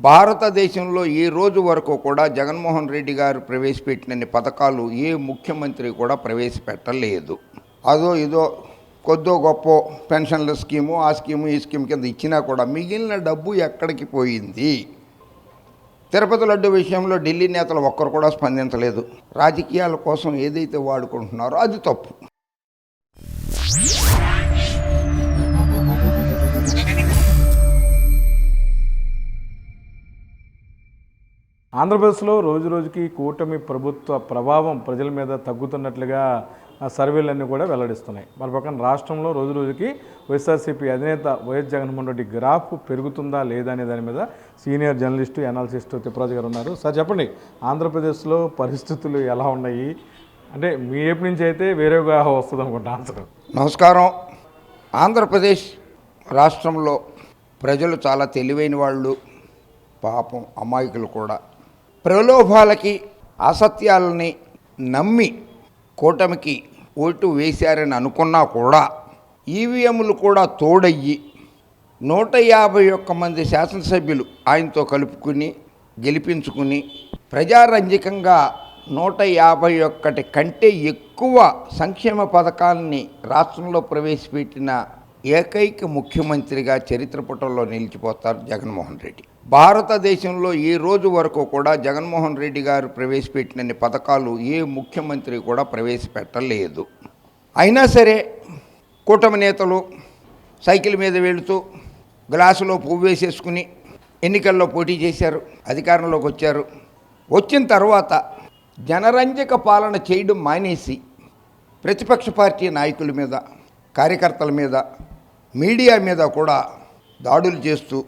భారతదేశంలో ఈ రోజు వరకు కూడా జగన్మోహన్ రెడ్డి గారు ప్రవేశపెట్టినన్ని పథకాలు ఏ ముఖ్యమంత్రి కూడా ప్రవేశపెట్టలేదు. అదో ఇదో కొద్దో గొప్ప పెన్షన్ల స్కీము, ఆ స్కీము ఈ స్కీమ్ కింద ఇచ్చినా కూడా మిగిలిన డబ్బు ఎక్కడికి పోయింది? తిరుపతి లడ్డు విషయంలో ఢిల్లీ నేతలు ఒక్కరు కూడా స్పందించలేదు. రాజకీయాల కోసం ఏదైతే వాడుకుంటున్నారో అది తప్పు. ఆంధ్రప్రదేశ్లో రోజురోజుకి కూటమి ప్రభుత్వ ప్రభావం ప్రజల మీద తగ్గుతున్నట్లుగా సర్వేలన్నీ కూడా వెల్లడిస్తున్నాయి. మరి పక్కన రాష్ట్రంలో రోజురోజుకి వైఎస్ఆర్సీపీ అధినేత వైఎస్ జగన్మోహన్ రెడ్డి గ్రాఫ్ పెరుగుతుందా లేదా అనే దాని మీద సీనియర్ జర్నలిస్టు ఎనాలిసిస్టు తిప్పరాజు గారు ఉన్నారు. సార్ చెప్పండి, ఆంధ్రప్రదేశ్లో పరిస్థితులు ఎలా ఉన్నాయి? అంటే మీ వైపు నుంచి అయితే వేరేగా వస్తుంది అనుకుంటా ఆన్సర్. నమస్కారం. ఆంధ్రప్రదేశ్ రాష్ట్రంలో ప్రజలు చాలా తెలివైన వాళ్ళు, పాపం అమాయకులు కూడా. ప్రలోభాలకి అసత్యాలని నమ్మి కూటమికి ఓటు వేశారని అనుకున్నా కూడా ఈవీఎంలు కూడా తోడయ్యి 151 మంది శాసనసభ్యులు ఆయనతో కలుపుకుని గెలిపించుకుని ప్రజారంజకంగా 151 కంటే ఎక్కువ సంక్షేమ పథకాలని రాష్ట్రంలో ప్రవేశపెట్టిన ఏకైక ముఖ్యమంత్రిగా చరిత్ర పుటల్లో నిలిచిపోతారు జగన్మోహన్ రెడ్డి. భారతదేశంలో ఈ రోజు వరకు కూడా జగన్మోహన్ రెడ్డి గారు ప్రవేశపెట్టినన్ని పథకాలు ఏ ముఖ్యమంత్రి కూడా ప్రవేశపెట్టలేదు. అయినా సరే కూటమి నేతలు సైకిల్ మీద వెళుతూ గ్లాసులో పువ్వు వేసేసుకుని ఎన్నికల్లో పోటీ చేశారు, అధికారంలోకి వచ్చారు. వచ్చిన తర్వాత జనరంజక పాలన చేయడం మానేసి ప్రతిపక్ష పార్టీ నాయకుల మీద, కార్యకర్తల మీద, మీడియా మీద కూడా దాడులు చేస్తూ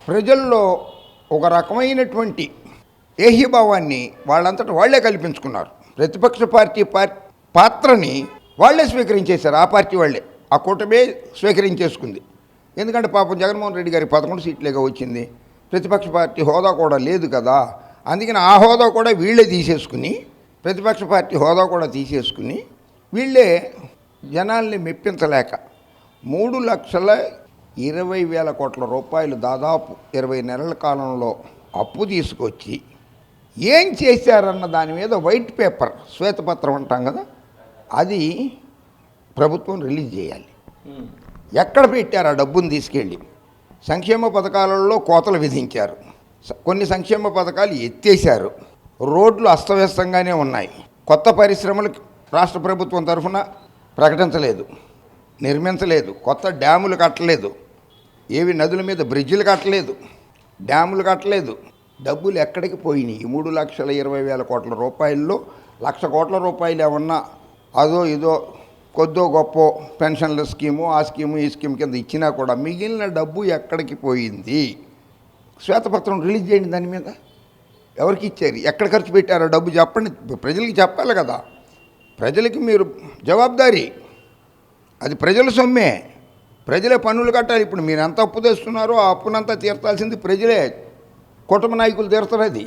ప్రజల్లో ఒక రకమైనటువంటి ఏహీభావాన్ని వాళ్ళంతటా వాళ్లే కల్పించుకున్నారు. ప్రతిపక్ష పార్టీ పాత్రని వాళ్లే స్వీకరించేశారు. ఆ పార్టీ వాళ్లే, ఆ కూటమే స్వీకరించేసుకుంది. ఎందుకంటే పాపం జగన్మోహన్ రెడ్డి గారికి 11 సీట్లేగా వచ్చింది. ప్రతిపక్ష పార్టీ హోదా కూడా లేదు కదా. అందుకని ఆ హోదా కూడా వీళ్ళే తీసేసుకుని, ప్రతిపక్ష పార్టీ హోదా కూడా తీసేసుకుని వీళ్ళే జనాల్ని మెప్పించలేక 3,20,000 కోట్ల రూపాయలు దాదాపు 20 నెలల కాలంలో అప్పు తీసుకొచ్చి ఏం చేశారన్న దాని మీద వైట్ పేపర్, శ్వేతపత్రం అంటాం కదా, అది ప్రభుత్వం రిలీజ్ చేయాలి. ఎక్కడ పెట్టారు ఆ డబ్బును తీసుకెళ్ళి? సంక్షేమ పథకాలలో కోతలు విధించారు, కొన్ని సంక్షేమ పథకాలు ఎత్తేశారు, రోడ్లు అస్తవ్యస్తంగానే ఉన్నాయి, కొత్త పరిశ్రమలు రాష్ట్ర ప్రభుత్వం తరఫున ప్రకటించలేదు, నిర్మించలేదు, కొత్త డ్యాములు కట్టలేదు, ఏవి నదుల మీద బ్రిడ్జిలు కట్టలేదు, డ్యాములు కట్టలేదు. డబ్బులు ఎక్కడికి పోయినాయి? 3,20,000 కోట్ల రూపాయల్లో 1,00,000 కోట్ల రూపాయలు ఏమన్నా అదో ఇదో కొద్దో గొప్ప పెన్షన్ల స్కీము, ఆ స్కీము ఈ స్కీమ్ కింద ఇచ్చినా కూడా మిగిలిన డబ్బు ఎక్కడికి పోయింది? శ్వేతపత్రం రిలీజ్ చేయండి. దాని మీద ఎవరికి ఇచ్చారు, ఎక్కడ ఖర్చు పెట్టారో డబ్బు చెప్పండి. ప్రజలకి చెప్పాలి కదా. ప్రజలకి మీరు జవాబుదారీ, అది ప్రజల సొమ్మే, ప్రజలే పన్నులు కట్టాలి. ఇప్పుడు మీరు ఎంత అప్పు తెస్తున్నారో ఆ అప్పునంతా తీర్చాల్సింది ప్రజలే, కుటుంబ నాయకులు తీరుతారు. అది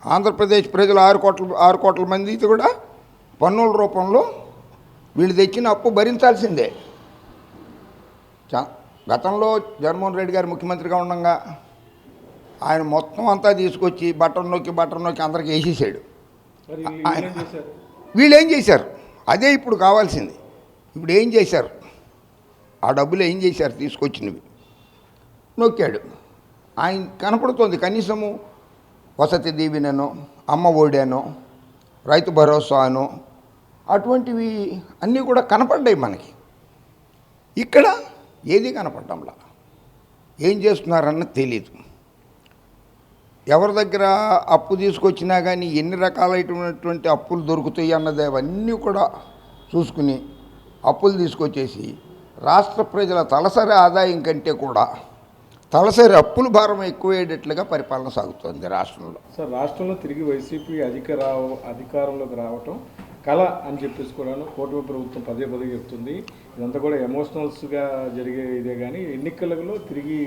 ఆంధ్రప్రదేశ్ ప్రజలు 6 కోట్ల మంది కూడా పన్నుల రూపంలో వీళ్ళు తెచ్చిన అప్పు భరించాల్సిందే. గతంలో జగన్మోహన్ రెడ్డి గారు ముఖ్యమంత్రిగా ఉండగా ఆయన మొత్తం అంతా తీసుకొచ్చి బటన్ నొక్కి అందరికి వేసేసాడు. వీళ్ళు ఏం చేశారు? అదే ఇప్పుడు కావాల్సింది. ఇప్పుడు ఏం చేశారు? ఆ డబ్బులు ఏం చేశారు? తీసుకొచ్చినవి నొక్కాడు. ఆయన కనపడుతుంది. కనీసము వసతి దీవెననో, అమ్మ ఒడేనో, రైతు భరోసానో అటువంటివి అన్నీ కూడా కనపడ్డాయి మనకి. ఇక్కడ ఏది కనపడ్డంలా, ఏం చేస్తున్నారన్న తెలీదు. ఎవరి దగ్గర అప్పు తీసుకొచ్చినా కానీ ఎన్ని రకాలైనటువంటి అప్పులు దొరుకుతాయి అన్నది అవన్నీ కూడా చూసుకుని అప్పులు తీసుకొచ్చేసి రాష్ట్ర ప్రజల తలసరి ఆదాయం కంటే కూడా తలసరి అప్పుల భారం ఎక్కువయ్యేటట్లుగా పరిపాలన సాగుతుంది రాష్ట్రంలో. సార్, రాష్ట్రంలో తిరిగి వైసీపీ అధికారంలోకి రావటం కళ అని చెప్పేసి కూడాను కూటమి ప్రభుత్వం పదే చెప్తుంది. ఇదంతా కూడా ఎమోషనల్స్గా జరిగే ఇదే, కానీ ఎన్నికలలో తిరిగి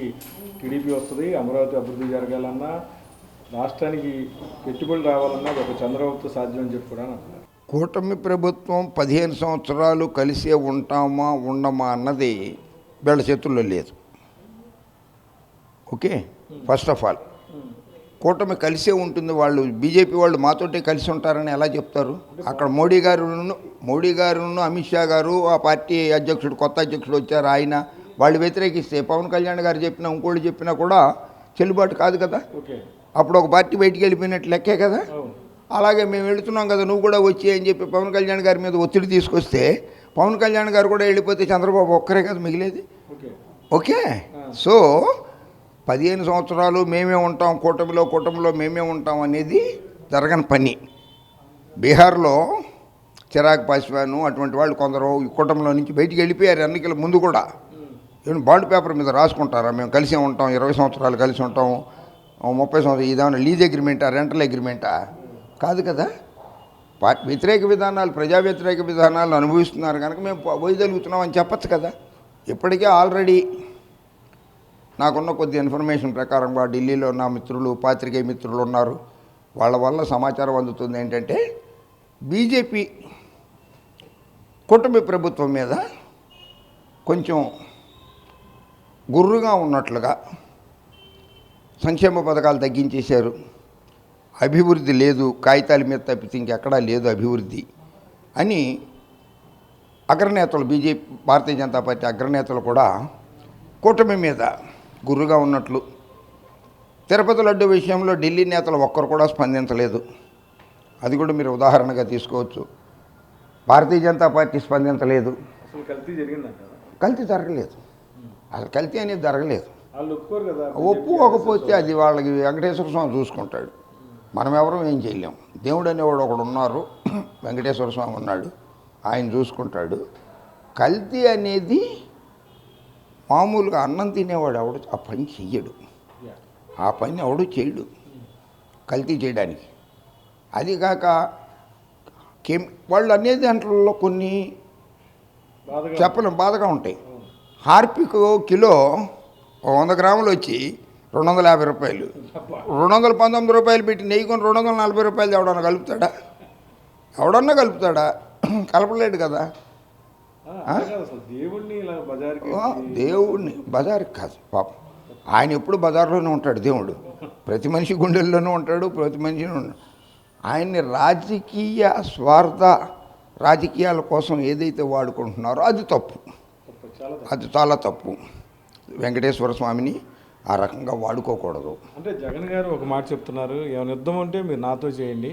టీడీపీ వస్తుంది, అమరావతి అభివృద్ధి జరగాలన్నా, రాష్ట్రానికి పెట్టుబడులు రావాలన్నా ఒక చంద్రబాబుతో సాధ్యం అని చెప్పి కూడా అంటున్నారు. కూటమి ప్రభుత్వం 15 సంవత్సరాలు కలిసే ఉంటామా ఉండమా అన్నది వీళ్ళ చేతుల్లో లేదు. ఓకే, ఫస్ట్ ఆఫ్ ఆల్ కూటమి కలిసే ఉంటుంది, వాళ్ళు బీజేపీ వాళ్ళు మాతోటే కలిసి ఉంటారని ఎలా చెప్తారు? అక్కడ మోడీ గారును అమిత్ షా గారు, ఆ పార్టీ అధ్యక్షుడు కొత్త అధ్యక్షుడు వచ్చారు, ఆయన వాళ్ళు వ్యతిరేకిస్తే పవన్ కళ్యాణ్ గారు చెప్పినా ఇంకోళ్ళు చెప్పినా కూడా చెల్లుబాటు కాదు కదా. అప్పుడు ఒక పార్టీ బయటికి వెళ్ళిపోయినట్టు లెక్కే కదా. అలాగే మేము వెళుతున్నాం కదా, నువ్వు కూడా వచ్చి అని చెప్పి పవన్ కళ్యాణ్ గారి మీద ఒత్తిడి తీసుకొస్తే పవన్ కళ్యాణ్ గారు కూడా వెళ్ళిపోతే చంద్రబాబు ఒక్కరే కదా మిగిలేది. ఓకే, సో 15 సంవత్సరాలు మేమే ఉంటాం, కూటమిలో మేమే ఉంటాం అనేది జరగని పని. బీహార్లో చిరాగ్ పాస్వాన్ అటువంటి వాళ్ళు కొందరు ఈ కూటమిలో నుంచి బయటికి వెళ్ళిపోయారు. ఎన్నికల ముందు కూడా ఏమైనా బాండ్ పేపర్ మీద రాసుకుంటారా, మేము కలిసే ఉంటాం, 20 సంవత్సరాలు కలిసి ఉంటాం, 30 సంవత్సరాలు, ఇదేమన్నా లీజ్ అగ్రిమెంటా, రెంటల్ అగ్రిమెంటా? కాదు కదా. వ్యతిరేక విధానాలు, ప్రజా వ్యతిరేక విధానాలు అనుభవిస్తున్నారు కనుక మేము పోయగలుగుతున్నాం అని చెప్పచ్చు కదా. ఇప్పటికే ఆల్రెడీ నాకున్న కొద్ది ఇన్ఫర్మేషన్ ప్రకారంగా ఢిల్లీలో నా మిత్రులు, పాత్రికేయ మిత్రులు ఉన్నారు, వాళ్ళ వల్ల సమాచారం అందుతుంది ఏంటంటే బీజేపీ కూటమి ప్రభుత్వం మీద కొంచెం గుర్రుగా ఉన్నట్లుగా, సంక్షేమ పథకాలు తగ్గించేశారు, అభివృద్ధి లేదు, కాగితాల మీద తప్పితే ఇంకెక్కడా లేదు అభివృద్ధి అని అగ్రనేతలు, భారతీయ జనతా పార్టీ అగ్రనేతలు కూడా కూటమి మీద గుర్రుగా ఉన్నట్లు. తిరుపతి లడ్డు విషయంలో ఢిల్లీ నేతలు ఒక్కరు కూడా స్పందించలేదు, అది కూడా మీరు ఉదాహరణగా తీసుకోవచ్చు. భారతీయ జనతా పార్టీ స్పందించలేదు. కల్తీ జరగలేదు, అసలు కల్తీ అనేది జరగలేదు. ఒప్పుకోకపోతే అది వాళ్ళకి వెంకటేశ్వర స్వామి చూసుకుంటాడు, మనం ఎవరూ ఏం చేయలేం. దేవుడు అనేవాడు ఒకడు ఉన్నారు, వెంకటేశ్వర స్వామి ఉన్నాడు, ఆయన చూసుకుంటాడు. కల్తీ అనేది మామూలుగా అన్నం తినేవాడు ఎవడు ఆ పని చెయ్యడు, ఆ పని ఎవడు చేయడు కల్తీ చేయడానికి. అది కాక వాళ్ళు అనేది దాంట్లో కొన్ని చెప్పలేం, బాధగా ఉంటాయి. హార్పిక్ కిలో 100 గ్రాములు వచ్చి 250 రూపాయలు, 219 రూపాయలు పెట్టి నెయ్యి కొని 240 రూపాయలు ఎవడన్నా కలుపుతాడా? ఎవడన్నా కలుపుతాడా? కలపలేడు కదా. దేవుడిని బజార్కి కాదు పాపం, ఆయన ఎప్పుడు బజార్లోనే ఉంటాడు. దేవుడు ప్రతి మనిషి గుండెల్లోనూ ఉంటాడు, ప్రతి మనిషిని ఉంటాడు. ఆయన్ని రాజకీయ స్వార్థ రాజకీయాల కోసం ఏదైతే వాడుకుంటున్నారో అది తప్పు, అది చాలా తప్పు. వెంకటేశ్వర స్వామిని ఆ రకంగా వాడుకోకూడదు. అంటే జగన్ గారు ఒక మాట చెప్తున్నారు, ఏమైనా యుద్ధం ఉంటే మీరు నాతో చేయండి,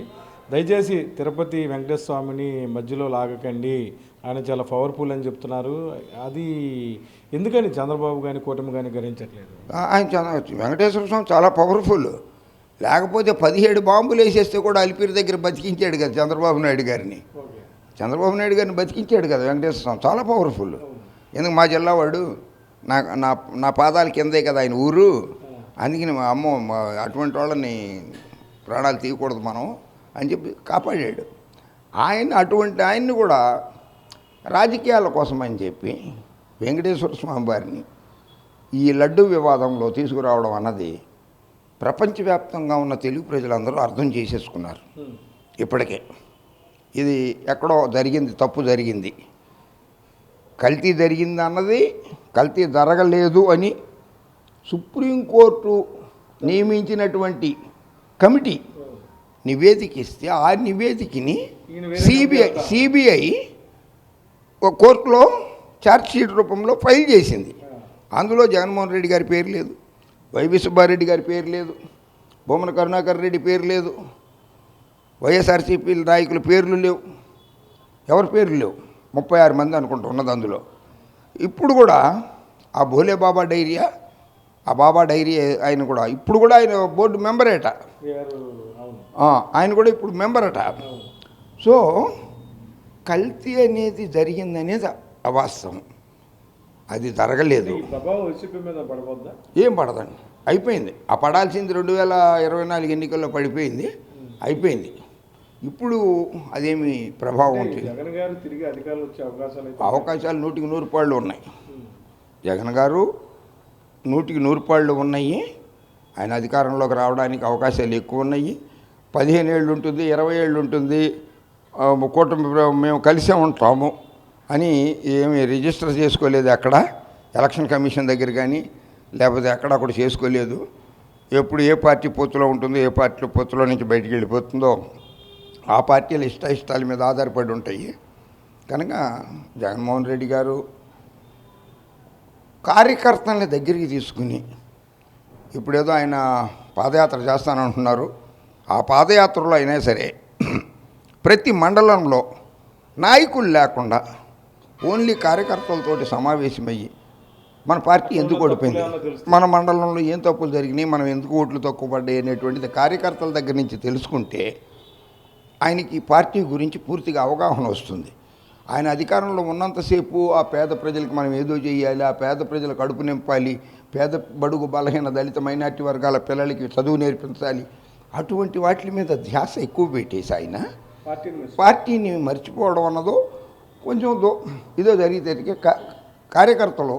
దయచేసి తిరుపతి వెంకటేశ్వర స్వామిని మధ్యలో లాగకండి, ఆయన చాలా పవర్ఫుల్ అని చెప్తున్నారు. అది ఎందుకని చంద్రబాబు కానీ కూటమి కానీ గ్రహించట్లేదు? ఆయన వెంకటేశ్వర స్వామి చాలా పవర్ఫుల్, లేకపోతే 17 బాంబులు వేసేస్తే కూడా అలిపిరి దగ్గర బతికించాడు కదా చంద్రబాబు నాయుడు గారిని. చంద్రబాబు నాయుడు గారిని బతికించాడు కదా వెంకటేశ్వర స్వామి, చాలా పవర్ఫుల్. ఎందుకు మా జిల్లా వాడు, నా పాదాల కిందే కదా ఆయన ఊరు, అందుకని మా అమ్మ అటువంటి వాళ్ళని ప్రాణాలు తీయకూడదు మనం అని చెప్పి కాపాడాడు. అటువంటి ఆయన్ని కూడా రాజకీయాల కోసం అని చెప్పి వెంకటేశ్వర స్వామి వారిని ఈ లడ్డు వివాదంలో తీసుకురావడం అన్నది ప్రపంచవ్యాప్తంగా ఉన్న తెలుగు ప్రజలందరూ అర్థం చేసేసుకున్నారు ఇప్పటికే. ఇది ఎక్కడో జరిగింది, తప్పు జరిగింది, కల్తీ జరిగింది అన్నది, కల్తీ జరగలేదు అని సుప్రీంకోర్టు నియమించినటువంటి కమిటీ నివేదిక ఇస్తే ఆ నివేదికని సిబిఐ కోర్టులో ఛార్జ్షీట్ రూపంలో ఫైల్ చేసింది. అందులో జగన్మోహన్ రెడ్డి గారి పేరు లేదు, వైవి సుబ్బారెడ్డి గారి పేరు లేదు, బొమ్మన కరుణాకర్ రెడ్డి పేరు లేదు, వైఎస్ఆర్సీపీ నాయకుల పేర్లు లేవు, ఎవరి పేర్లు లేవు. 36 మంది అనుకుంటున్నది అందులో. ఇప్పుడు కూడా ఆ భోలే బాబా డైరియా, ఆ బాబా డైరీ ఆయన కూడా ఇప్పుడు కూడా ఆయన బోర్డు మెంబరేట, ఆయన కూడా ఇప్పుడు మెంబరట. సో కల్తీ అనేది జరిగిందనేది అవాస్తవం, అది జరగలేదు. ఏం పడదండి, అయిపోయింది. ఆ పడాల్సింది 2024 ఎన్నికల్లో పడిపోయింది, అయిపోయింది. ఇప్పుడు అదేమి ప్రభావం ఉంటుంది. అవకాశాలు 100కి 100 పాళ్ళు ఉన్నాయి. జగన్ గారు 100కి 100 పాళ్ళు ఉన్నాయి. ఆయన అధికారంలోకి రావడానికి అవకాశాలు ఎక్కువ ఉన్నాయి. 15 ఏళ్ళు ఉంటుంది, 20 ఏళ్ళు ఉంటుంది, కూటమి మేము కలిసే ఉంటాము అని ఏమి రిజిస్టర్ చేసుకోలేదు అక్కడ, ఎలక్షన్ కమిషన్ దగ్గర కానీ లేకపోతే ఎక్కడ కూడా చేసుకోలేదు. ఎప్పుడు ఏ పార్టీ పొత్తులో ఉంటుందో, ఏ పార్టీ పొత్తులో నుంచి బయటికి వెళ్ళిపోతుందో ఆ పార్టీల ఇష్టాల మీద ఆధారపడి ఉంటాయి. కనుక జగన్మోహన్ రెడ్డి గారు కార్యకర్తల్ని దగ్గరికి తీసుకుని, ఇప్పుడేదో ఆయన పాదయాత్ర చేస్తానంటున్నారు, ఆ పాదయాత్రలో అయినా సరే ప్రతి మండలంలో నాయకులు లేకుండా ఓన్లీ కార్యకర్తలతోటి సమావేశమయ్యి మన పార్టీ ఎందుకు ఓడిపోయింది, మన మండలంలో ఏం తప్పులు జరిగినాయి, మనం ఎందుకు ఓట్లు తక్కువ పడ్డాయి అనేటువంటిది కార్యకర్తల దగ్గర నుంచి తెలుసుకుంటే ఆయనకి పార్టీ గురించి పూర్తిగా అవగాహన వస్తుంది. ఆయన అధికారంలో ఉన్నంతసేపు ఆ పేద ప్రజలకు మనం ఏదో చేయాలి, ఆ పేద ప్రజల కడుపు నింపాలి, పేద బడుగు బలహీన దళిత మైనార్టీ వర్గాల పిల్లలకి చదువు నేర్పించాలి, అటువంటి వాటి మీద ధ్యాస ఎక్కువ పెట్టేసి ఆయన పార్టీని మర్చిపోవడం అన్నదో కొంచెం ఇదో జరిగితే కార్యకర్తలు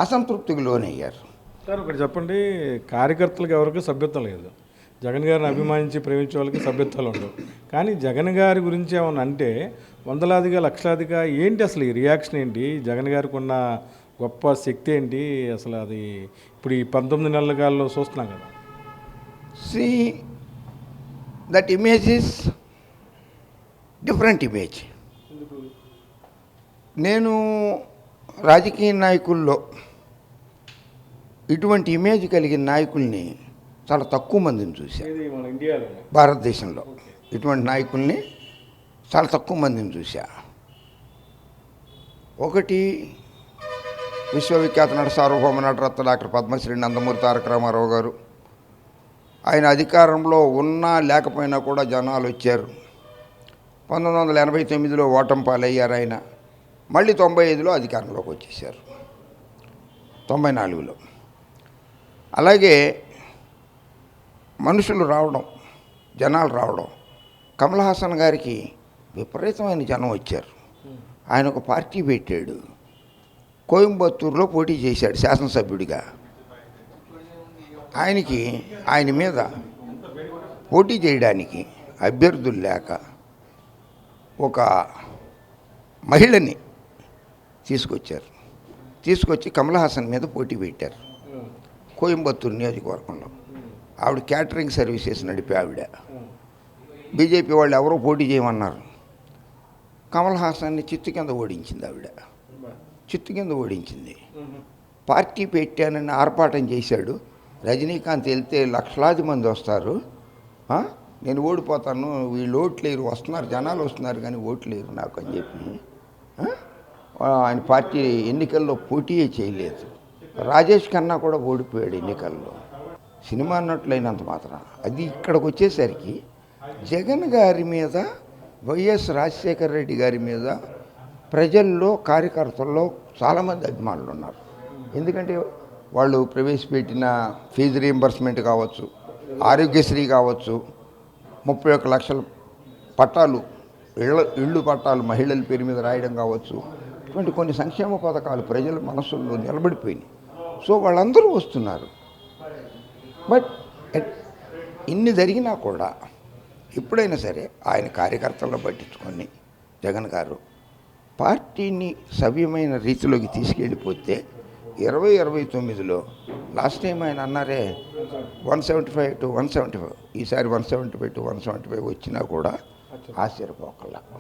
అసంతృప్తికి లోనయ్యారు. సార్ ఒకటి చెప్పండి, కార్యకర్తలకు ఎవరికి సభ్యత్వం లేదు, జగన్ గారిని అభిమానించి ప్రేమించే వాళ్ళకి సభ్యత్వాలు ఉండవు. కానీ జగన్ గారి గురించి ఏమన్నా అంటే వందలాదిగా లక్షలాదిగా ఏంటి అసలు ఈ రియాక్షన్ ఏంటి, జగన్ గారికి ఉన్న గొప్ప శక్తి ఏంటి అసలు, అది ఇప్పుడు ఈ 19 నెలల కాలంలో చూస్తున్నాం కదా. See that image is different image. నేను రాజకీయ నాయకుల్లో ఇటువంటి ఇమేజ్ కలిగిన నాయకుల్ని చాలా తక్కువ మందిని చూశాను. మన ఇండియాలో భారతదేశంలో ఇటువంటి నాయకుల్ని చాలా తక్కువ మందిని చూశా. ఒకటి విశ్వవిఖ్యాత నట సార్వభౌమ నటరత్న డాక్టర్ పద్మశ్రీ నందమూరి తారక రామారావు గారు. ఆయన అధికారంలో ఉన్నా లేకపోయినా కూడా జనాలు వచ్చారు. 1989లో ఓటమి పాలయ్యారు ఆయన. మళ్ళీ 95లో అధికారంలోకి వచ్చేసారు, 94లో. అలాగే మనుషులు రావడం, జనాలు రావడం. కమల్ హాసన్ గారికి విపరీతమైన జనం వచ్చారు. ఆయన ఒక పార్టీ పెట్టాడు, కోయంబత్తూరులో పోటీ చేశాడు శాసనసభ్యుడిగా. ఆయన మీద పోటీ చేయడానికి అభ్యర్థులు లేక ఒక మహిళని తీసుకొచ్చి కమల్ హాసన్ మీద పోటీ పెట్టారు కోయంబత్తూరు నియోజకవర్గంలో. ఆవిడ క్యాటరింగ్ సర్వీసెస్ నడిపే ఆవిడ. బీజేపీ వాళ్ళు ఎవరో పోటీ చేయమన్నారు. కమల్ హాసన్ని చిత్తు కింద ఓడించింది. పార్టీ పెట్టానని ఆర్పాటం చేశాడు. రజనీకాంత్ వెళ్తే లక్షలాది మంది వస్తారు, నేను ఓడిపోతాను, వీళ్ళు ఓట్లేరు, వస్తున్నారు జనాలు వస్తున్నారు కానీ ఓట్లేరు నాకు అని చెప్పి ఆయన పార్టీ ఎన్నికల్లో పోటీయే చేయలేదు. రాజేష్ ఖన్నా కూడా ఓడిపోయాడు ఎన్నికల్లో, సినిమా నటులైనంత మాత్రం. అది ఇక్కడికి వచ్చేసరికి జగన్ గారి మీద, వైఎస్ రాజశేఖర రెడ్డి గారి మీద ప్రజల్లో, కార్యకర్తల్లో చాలామంది అభిమానులు ఉన్నారు. ఎందుకంటే వాళ్ళు ప్రవేశపెట్టిన ఫీజు రీయింబర్స్మెంట్ కావచ్చు, ఆరోగ్యశ్రీ కావచ్చు, 31 లక్షల పట్టాలు, ఇళ్ళు పట్టాలు మహిళల పేరు మీద రాయడం కావచ్చు, ఇటువంటి కొన్ని సంక్షేమ పథకాలు ప్రజల మనసుల్లో నిలబడిపోయినాయి. సో వాళ్ళందరూ వస్తున్నారు. బట్ ఇన్ని జరిగినా కూడా ఎప్పుడైనా సరే ఆయన కార్యకర్తలను పట్టించుకొని జగన్ గారు పార్టీని సవ్యమైన రీతిలోకి తీసుకెళ్ళిపోతే 2029లో లాస్ట్ టైం ఆయన అన్నారే 175 to 175, ఈసారి 175 to 175 వచ్చినా కూడా ఆశ్చర్యపోకల్లా.